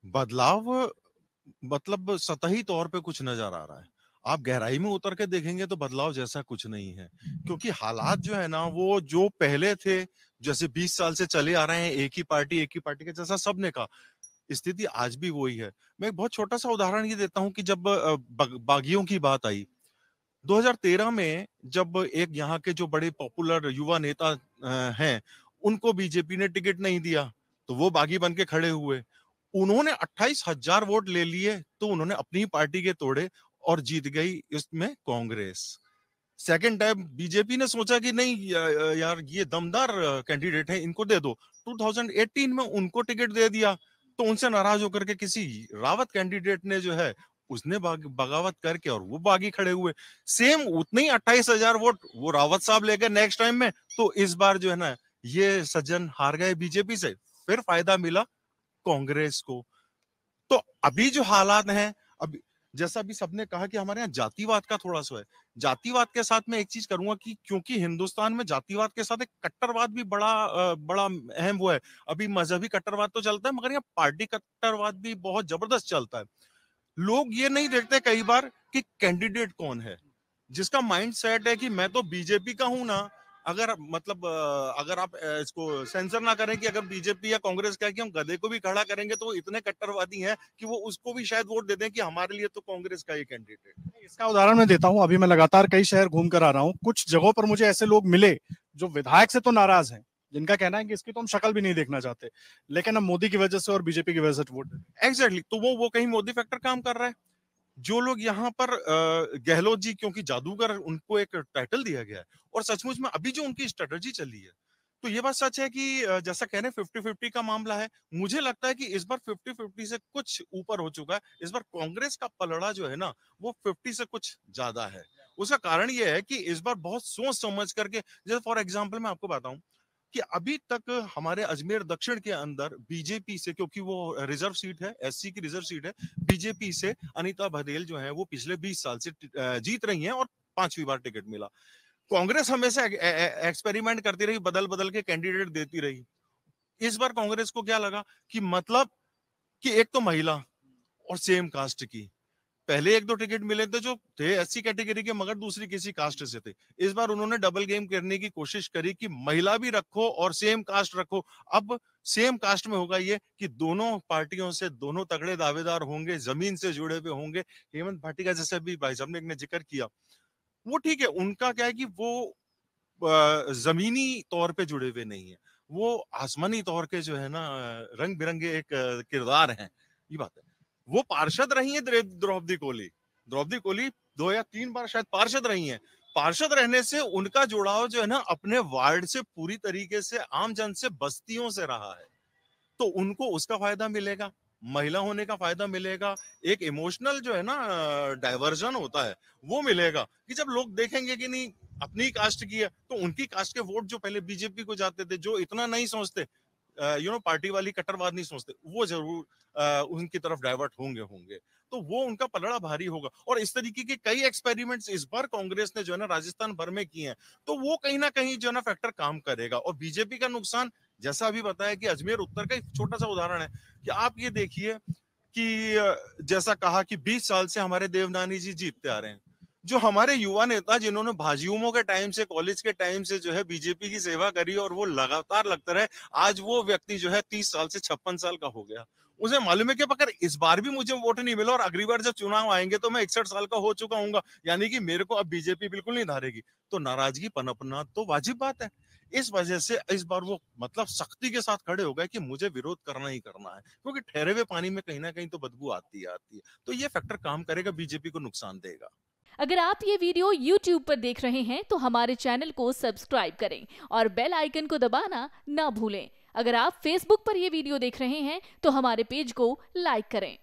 बदलाव मतलब सतही तौर पे कुछ नजर आ रहा है। आप गहराई में उतर के देखेंगे तो बदलाव जैसा कुछ नहीं है, क्योंकि हालात जो है ना वो जो पहले थे, जैसे 20 साल से चले आ रहे हैं एक ही पार्टी के जैसा सबने कहा, स्थिति आज भी वही है। मैं एक बहुत छोटा सा उदाहरण ये देता हूँ कि जब बागियों की बात आई 2013 में, जब एक यहाँ के जो बड़े पॉपुलर युवा नेता हैं, उनको बीजेपी ने टिकट नहीं दिया, तो वो बागी बन के खड़े हुए। उन्होंने 28,000 वोट ले लिए, तो उन्होंने अपनी पार्टी के तोड़े और जीत गई इसमें कांग्रेस। सेकंड टाइम बीजेपी ने सोचा कि नहीं यार ये दमदार कैंडिडेट है, इनको दे दो। 2018 में उनको टिकट दे दिया, तो उनसे नाराज होकर के किसी रावत कैंडिडेट ने जो है उसने बगावत करके और वो बागी खड़े हुए। सेम उतने ही 28,000 वोट वो रावत साहब लेकर नेक्स्ट टाइम में, तो इस बार जो है ना ये सज्जन हार गए बीजेपी से, फिर फायदा मिला कांग्रेस को। तो अभी जो हालात हैं, अभी जैसा अभी सबने कहा कि हमारे यहाँ जातिवाद का थोड़ा सा है, जातिवाद के साथ मैं एक चीज करूंगा कि क्योंकि हिंदुस्तान में जातिवाद के साथ एक कट्टरवाद भी बड़ा अहम वो है। अभी मजहबी कट्टरवाद तो चलता है, मगर यहाँ पार्टी कट्टरवाद भी बहुत जबरदस्त चलता है। लोग ये नहीं देखते कई बार कि कैंडिडेट कौन है, जिसका माइंड सेट है कि मैं तो बीजेपी का हूं ना। अगर मतलब अगर आप इसको सेंसर ना करें कि अगर बीजेपी या कांग्रेस का है कि हम गधे को भी खड़ा करेंगे, तो वो इतने कट्टरवादी हैं कि वो उसको भी शायद वोट दे दें कि हमारे लिए तो कांग्रेस का ही कैंडिडेट है। इसका उदाहरण मैं देता हूं। अभी मैं लगातार कई शहर घूम कर आ रहा हूं, कुछ जगहों पर मुझे ऐसे लोग मिले जो विधायक से तो नाराज हैं, जिनका कहना है कि इसकी तो हम शक्ल भी नहीं देखना चाहते, लेकिन हम मोदी की वजह से और बीजेपी की वजह से वोट देते। एग्जैक्टली, तो वो कहीं मोदी फैक्टर काम कर रहा है। जो लोग यहाँ पर गहलोत जी क्योंकि जादूगर उनको एक टाइटल दिया गया है, और सचमुच में अभी जो उनकी स्ट्रेटजी चली है, तो ये बात सच है कि जैसा कह रहे हैं 50-50 का मामला है। मुझे लगता है कि इस बार 50-50 से कुछ ऊपर हो चुका है। इस बार कांग्रेस का पलड़ा जो है ना वो 50 से कुछ ज्यादा है। उसका कारण ये है कि इस बार बहुत सोच समझ करके, जैसे फॉर एग्जाम्पल मैं आपको बताऊं कि अभी तक हमारे अजमेर दक्षिण के अंदर बीजेपी से, क्योंकि वो रिजर्व सीट है, एससी की रिजर्व सीट है, बीजेपी से अनीता बघेल जो है वो पिछले 20 साल से जीत रही हैं और 5वीं बार टिकट मिला। कांग्रेस हमेशा एक्सपेरिमेंट करती रही, बदल बदल के कैंडिडेट देती रही। इस बार कांग्रेस को क्या लगा कि मतलब कि एक तो महिला और सेम कास्ट की, पहले 1-2 टिकट मिले थे जो थे एससी कैटेगरी के, मगर दूसरी किसी कास्ट से थे। इस बार उन्होंने डबल गेम करने की कोशिश करी कि महिला भी रखो और सेम कास्ट रखो। अब सेम कास्ट में होगा ये कि दोनों पार्टियों से दोनों तगड़े दावेदार होंगे, जमीन से जुड़े हुए होंगे। हेमंत भाटी का जैसे भी भाई साहब ने जिक्र किया, वो ठीक है, उनका क्या है कि वो जमीनी तौर पे जुड़े हुए नहीं है, वो आसमानी तौर के जो है ना रंग बिरंगे एक किरदार हैं। ये बात है। वो पार्षद रही है द्रौपदी कोली। द्रौपदी कोली 2 या 3 बार शायद पार्षद रही हैं। पार्षद रहने से उनका जुड़ाव जो है ना अपने वार्ड से पूरी तरीके से आम जन से, बस्तियों से रहा है, तो उनको उसका फायदा मिलेगा, महिला होने का फायदा मिलेगा, एक इमोशनल जो है ना डाइवर्जन होता है वो मिलेगा कि जब लोग देखेंगे कि नहीं अपनी कास्ट की है, तो उनकी कास्ट के वोट जो पहले बीजेपी को जाते थे, जो इतना नहीं सोचते, पार्टी वाली कट्टरवाद नहीं सोचते, वो जरूर उनकी तरफ डाइवर्ट होंगे होंगे। तो वो उनका पलड़ा भारी होगा। और इस तरीके के कई एक्सपेरिमेंट्स इस बार कांग्रेस ने जो है ना राजस्थान भर में किए हैं, तो वो कहीं ना कहीं जो है ना फैक्टर काम करेगा। और बीजेपी का नुकसान, जैसा अभी बताया कि अजमेर उत्तर का एक छोटा सा उदाहरण है कि आप ये देखिए कि जैसा कहा कि 20 साल से हमारे देवनानी जी जीतते आ रहे हैं, जो हमारे युवा नेता जिन्होंने भाजयुमो के टाइम से, कॉलेज के टाइम से जो है बीजेपी की सेवा करी और वो लगातार लगता रहे, आज वो व्यक्ति जो है 30 साल से 56 साल का हो गया। उसे मालूम है कि अगर इस बार भी मुझे वोट नहीं मिला और अगली बार जब चुनाव आएंगे तो मैं 61 साल का हो चुका हूँ, यानी कि मेरे को अब बीजेपी बिल्कुल नहीं धारेगी, तो नाराजगी पनपना तो वाजिब बात है। इस वजह से इस बार वो मतलब सख्ती के साथ खड़े हो गए कि मुझे विरोध करना ही करना है, क्योंकि ठहरे हुए पानी में कहीं ना कहीं तो बदबू आती है आती है। तो ये फैक्टर काम करेगा, बीजेपी को नुकसान देगा। अगर आप ये वीडियो YouTube पर देख रहे हैं तो हमारे चैनल को सब्सक्राइब करें और बेल आइकन को दबाना ना भूलें। अगर आप Facebook पर ये वीडियो देख रहे हैं तो हमारे पेज को लाइक करें।